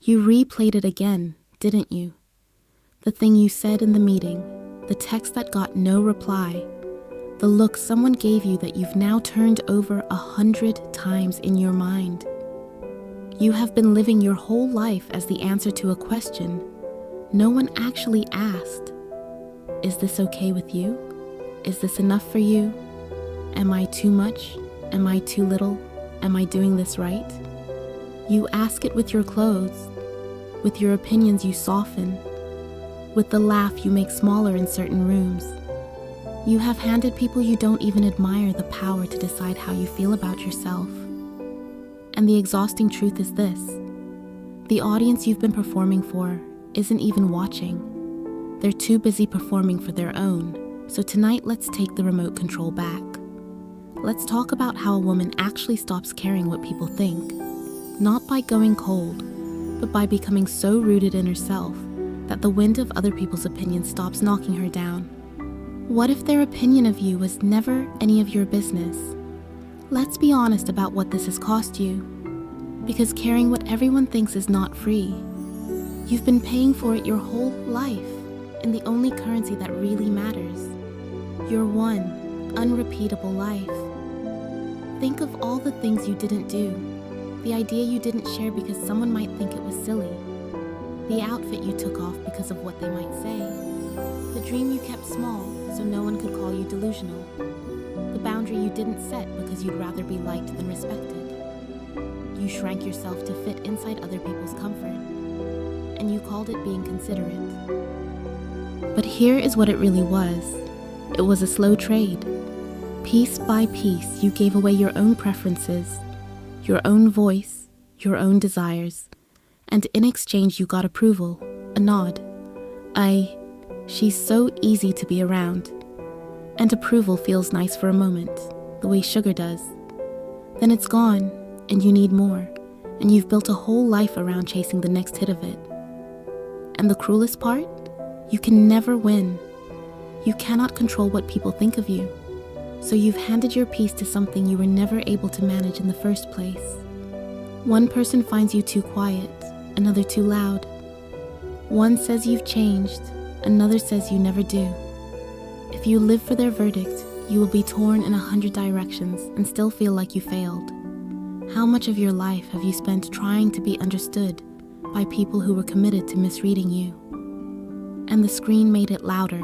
You replayed it again, didn't you? The thing you said in the meeting, the text that got no reply, the look someone gave you that you've now turned over 100 times in your mind. You have been living your whole life as the answer to a question no one actually asked. Is this okay with you? Is this enough for you? Am I too much? Am I too little? Am I doing this right? You ask it with your clothes, with your opinions you soften, with the laugh you make smaller in certain rooms. You have handed people you don't even admire the power to decide how you feel about yourself. And the exhausting truth is this: the audience you've been performing for isn't even watching. They're too busy performing for their own. So tonight, let's take the remote control back. Let's talk about how a woman actually stops caring what people think, not by going cold, but by becoming so rooted in herself that the wind of other people's opinions stops knocking her down. What if their opinion of you was never any of your business? Let's be honest about what this has cost you, because caring what everyone thinks is not free. You've been paying for it your whole life in the only currency that really matters, your one unrepeatable life. Think of all the things you didn't do, the idea you didn't share because someone might think it was silly, the outfit you took off because of what they might say, the dream you kept small so no one could call you delusional, the boundary you didn't set because you'd rather be liked than respected. You shrank yourself to fit inside other people's comfort, and you called it being considerate. But here is what it really was. It was a slow trade. Piece by piece, you gave away your own preferences, your own voice, your own desires, and in exchange you got approval, a nod. She's so easy to be around. And approval feels nice for a moment, the way sugar does. Then it's gone, and you need more, and you've built a whole life around chasing the next hit of it. And the cruelest part? You can never win. You cannot control what people think of you. So you've handed your piece to something you were never able to manage in the first place. One person finds you too quiet, another too loud. One says you've changed, another says you never do. If you live for their verdict, you will be torn in 100 directions and still feel like you failed. How much of your life have you spent trying to be understood by people who were committed to misreading you? And the screen made it louder.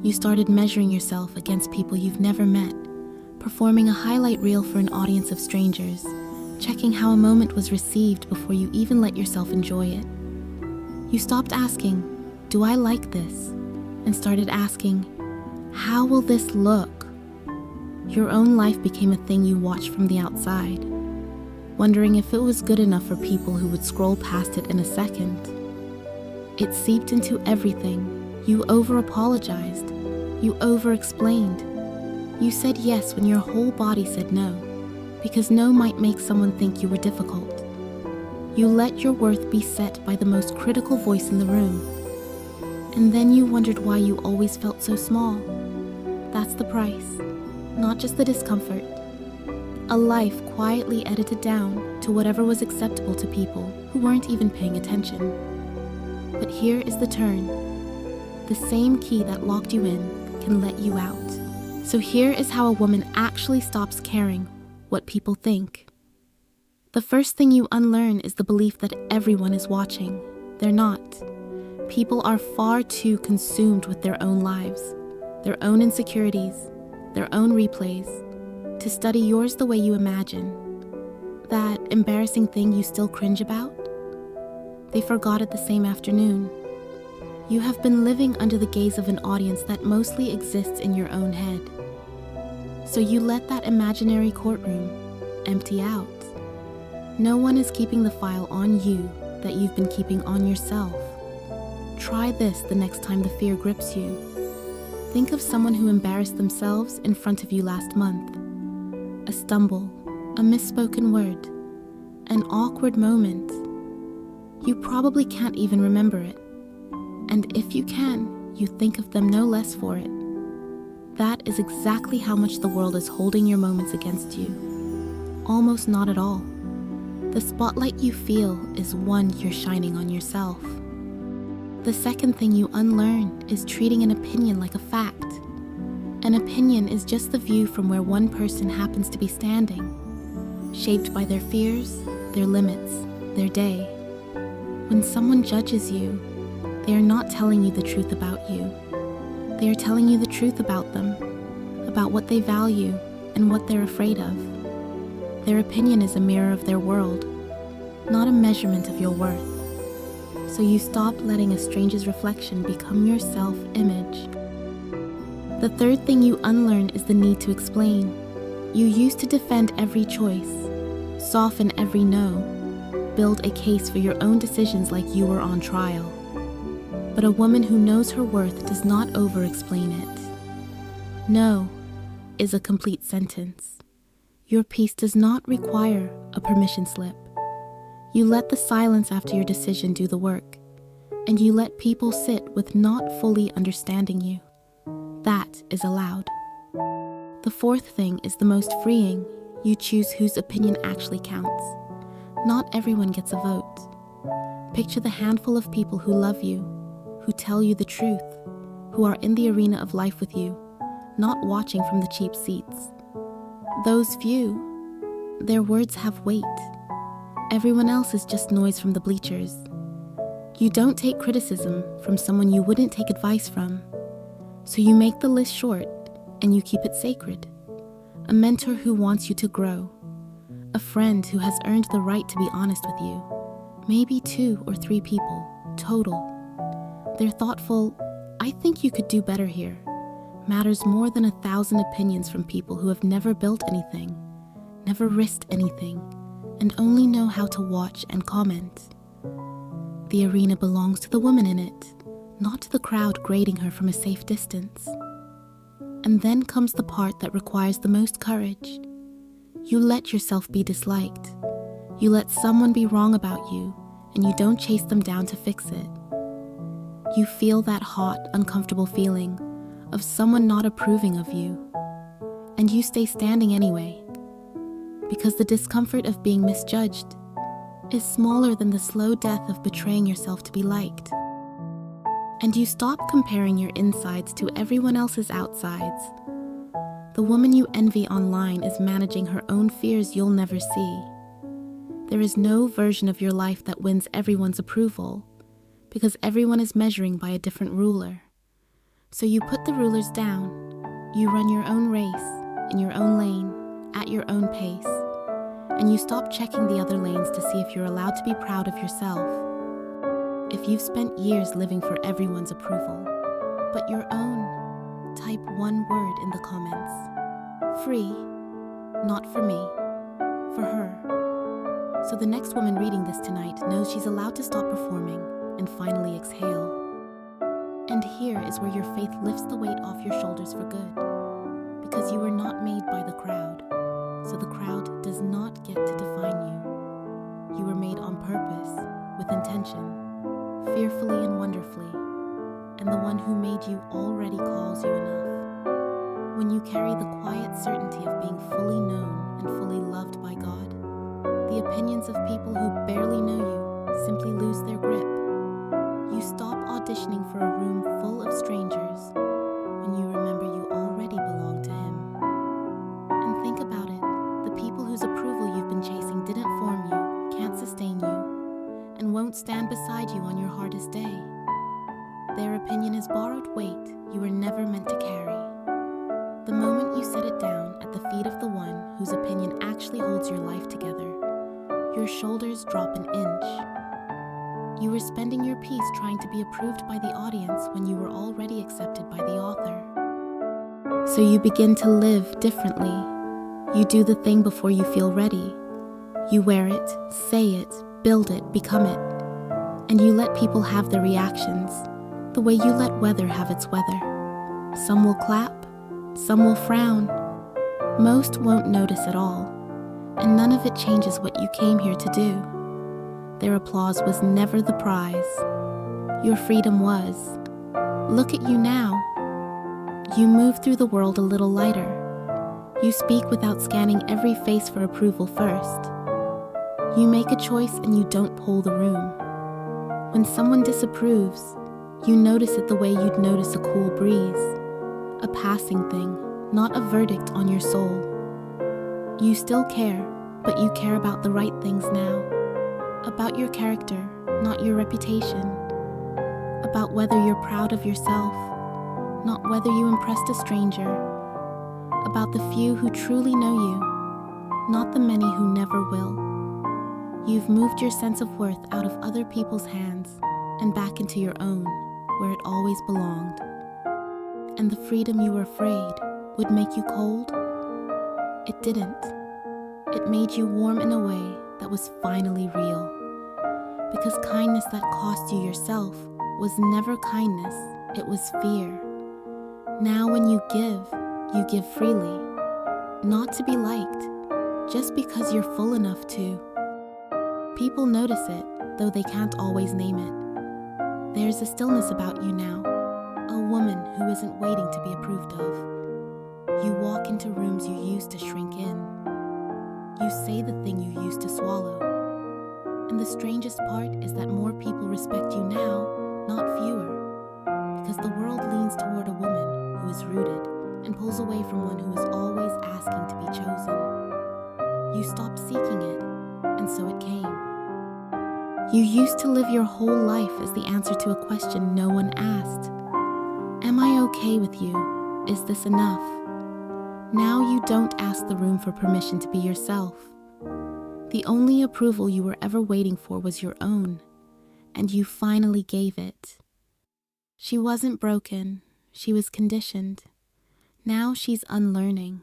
You started measuring yourself against people you've never met, performing a highlight reel for an audience of strangers, checking how a moment was received before you even let yourself enjoy it. You stopped asking, "Do I like this?" and started asking, "How will this look?" Your own life became a thing you watched from the outside, wondering if it was good enough for people who would scroll past it in a second. It seeped into everything. You over-apologized. You over-explained. You said yes when your whole body said no, because no might make someone think you were difficult. You let your worth be set by the most critical voice in the room. And then you wondered why you always felt so small. That's the price, not just the discomfort. A life quietly edited down to whatever was acceptable to people who weren't even paying attention. But here is the turn. The same key that locked you in can let you out. So here is how a woman actually stops caring what people think. The first thing you unlearn is the belief that everyone is watching. They're not. People are far too consumed with their own lives, their own insecurities, their own replays, to study yours the way you imagine. That embarrassing thing you still cringe about? They forgot it the same afternoon. You have been living under the gaze of an audience that mostly exists in your own head. So you let that imaginary courtroom empty out. No one is keeping the file on you that you've been keeping on yourself. Try this the next time the fear grips you. Think of someone who embarrassed themselves in front of you last month. A stumble, a misspoken word, an awkward moment. You probably can't even remember it. And if you can, you think of them no less for it. That is exactly how much the world is holding your moments against you. Almost not at all. The spotlight you feel is one you're shining on yourself. The second thing you unlearn is treating an opinion like a fact. An opinion is just the view from where one person happens to be standing, shaped by their fears, their limits, their day. When someone judges you, they are not telling you the truth about you. They are telling you the truth about them, about what they value and what they're afraid of. Their opinion is a mirror of their world, not a measurement of your worth. So you stop letting a stranger's reflection become your self-image. The third thing you unlearn is the need to explain. You used to defend every choice, soften every no, build a case for your own decisions like you were on trial. But a woman who knows her worth does not over-explain it. No is a complete sentence. Your peace does not require a permission slip. You let the silence after your decision do the work, and you let people sit with not fully understanding you. That is allowed. The fourth thing is the most freeing. You choose whose opinion actually counts. Not everyone gets a vote. Picture the handful of people who love you, who tell you the truth, who are in the arena of life with you, not watching from the cheap seats. Those few, their words have weight. Everyone else is just noise from the bleachers. You don't take criticism from someone you wouldn't take advice from. So you make the list short and you keep it sacred. A mentor who wants you to grow. A friend who has earned the right to be honest with you. Maybe 2 or 3 people, total. Their thoughtful, I think you could do better here, matters more than 1,000 opinions from people who have never built anything, never risked anything, and only know how to watch and comment. The arena belongs to the woman in it, not to the crowd grading her from a safe distance. And then comes the part that requires the most courage. You let yourself be disliked. You let someone be wrong about you, and you don't chase them down to fix it. You feel that hot, uncomfortable feeling of someone not approving of you, and you stay standing anyway, because the discomfort of being misjudged is smaller than the slow death of betraying yourself to be liked. And you stop comparing your insides to everyone else's outsides. The woman you envy online is managing her own fears you'll never see. There is no version of your life that wins everyone's approval, because everyone is measuring by a different ruler. So you put the rulers down, you run your own race, in your own lane, at your own pace, and you stop checking the other lanes to see if you're allowed to be proud of yourself. If you've spent years living for everyone's approval, but your own, type one word in the comments. Free, not for me, for her. So the next woman reading this tonight knows she's allowed to stop performing and finally exhale. And here is where your faith lifts the weight off your shoulders for good, because you were not made by the crowd, so the crowd does not get to define you. You were made on purpose, with intention, fearfully and wonderfully, and the one who made you already calls you enough. When you carry the quiet certainty of being fully known and fully loved by God, the opinions of people who barely know you simply lose their grip. You stop auditioning for a room full of strangers when you remember you already belong to Him. And think about it, the people whose approval you've been chasing didn't form you, can't sustain you, and won't stand beside you on your hardest day. Their opinion is borrowed weight you were never meant to carry. The moment you set it down at the feet of the one whose opinion actually holds your life together, your shoulders drop an inch. You were spending your piece trying to be approved by the audience when you were already accepted by the author. So you begin to live differently. You do the thing before you feel ready. You wear it, say it, build it, become it. And you let people have their reactions, the way you let weather have its weather. Some will clap, some will frown. Most won't notice at all, and none of it changes what you came here to do. Their applause was never the prize. Your freedom was. Look at you now. You move through the world a little lighter. You speak without scanning every face for approval first. You make a choice and you don't poll the room. When someone disapproves, you notice it the way you'd notice a cool breeze, a passing thing, not a verdict on your soul. You still care, but you care about the right things now. About your character, not your reputation. About whether you're proud of yourself, not whether you impressed a stranger. About the few who truly know you, not the many who never will. You've moved your sense of worth out of other people's hands and back into your own, where it always belonged. And the freedom you were afraid would make you cold? It didn't. It made you warm in a way that was finally real. Because kindness that cost you yourself was never kindness, it was fear. Now when you give freely. Not to be liked, just because you're full enough to. People notice it, though they can't always name it. There's a stillness about you now, a woman who isn't waiting to be approved of. You walk into rooms you used to shrink in. You say the thing you used to swallow. And the strangest part is that more people respect you now, not fewer. Because the world leans toward a woman who is rooted and pulls away from one who is always asking to be chosen. You stopped seeking it, and so it came. You used to live your whole life as the answer to a question no one asked. Am I okay with you? Is this enough? Now you don't ask the room for permission to be yourself. The only approval you were ever waiting for was your own, and you finally gave it. She wasn't broken, she was conditioned. Now she's unlearning.